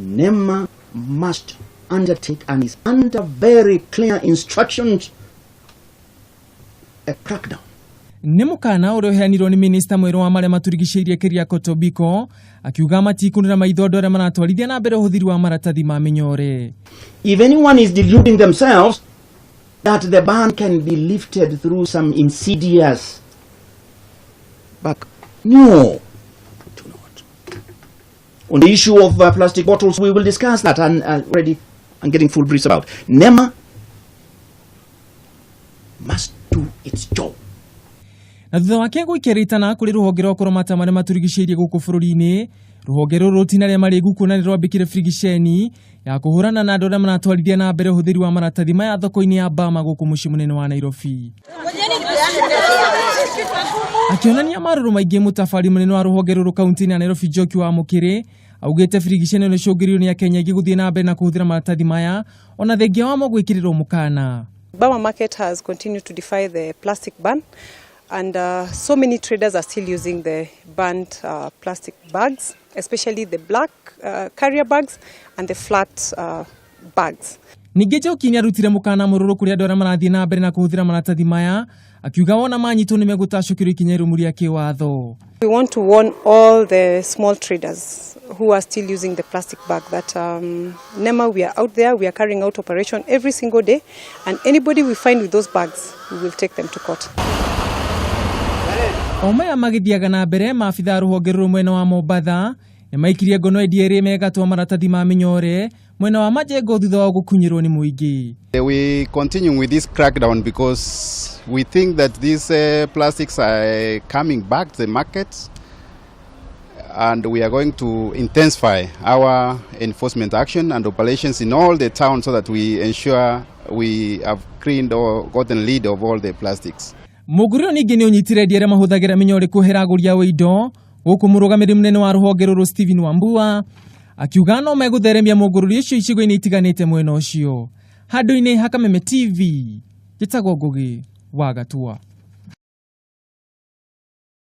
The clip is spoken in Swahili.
NEMA must undertake and is under very clear instructions a crackdown. Nĩ mukaana ũrĩa ũheanirwo nĩ minista mwerũ wa marĩa maturigicĩirie Keriako Tobiko akiuga matikunĩra maitho andũ arĩa maratwarithia na mbere ũhũthĩri wa maratathi ma minyore. If anyone is deluding themselves that the ban can be lifted through some insidious back, no, do not. On the issue of plastic bottles, we will discuss that, and already I'm getting full briefs about. NEMA must do its job. Na thutha wake guikĩrĩtana kũrĩ ruhonge rwa kũramata marĩa maturigicĩirie gũkũ bũrũri-inĩ, ruhonge rũrũ rũtinarĩa marĩ guku na nĩrwambĩkire frigiceni ya kũhũrana na andũ arĩa maratwarithia na mbere ũhũthĩri wa maratathi maya thoko-inĩ ya Burma gũkũ mũciĩ mũnene wa Nairobi. Akĩonania marũrũ maingĩ mũtabari mũnene wa ruhonge rũrũ kaunti-inĩ ya Nairobi Njoki wa Mukire augĩte frigiceni nĩ cũngĩrĩirio nĩ Akenya aingĩ gũthiĩ na mbere na kũhũthĩra maratathi maya ona thengia wamo gwĩkĩrĩrwo mũkaana. Burma market has continued to defy the plastic ban, and so many traders are still using the banned plastic bags, especially the black carrier bags and the flat bags. Ningĩ Njoki nĩarutire mũkaana mũrũrũ kũrĩ andũ arĩa marathiĩ na mbere na kũhũthĩra maratathi maya akiuga wona manyitwo nĩ megũtacũkĩrwo ikinya rĩrũmu rĩa kĩwatho. We want to warn all the small traders who are still using the plastic bag that NEMA, we are out there, we are carrying out operation every single day, and anybody we find with those bags, we will take them to court. Omaya magithiaga na mbere maabitha ruhonge rũrũ mwena wa Mombasa nĩmaikirie ngono endierĩ me Gatua maratathi ma minyore mwena wa majengo thutha wa gũkunyĩrwo nĩ mũingĩ. We continue with this crackdown because we think that these plastics are coming back to the market, and we are going to intensify our enforcement action and operations in all the towns so that we ensure we have cleaned or gotten rid of all the plastics. Mungururio ningĩ nĩ ũnyitire ndĩ arĩa mahũthagĩra minyore kwehera agũria wa indo gũkũ mũrũgamĩrĩri mũnene wa ruhonge rũrũ Stephen Wambua akiuga no megũtheremia Mungururio icio icigo-inĩ itiganĩte mwena ũcio. Handũ-inĩ ha Kameme TV, njĩtagwo Ngugi wa Gatua.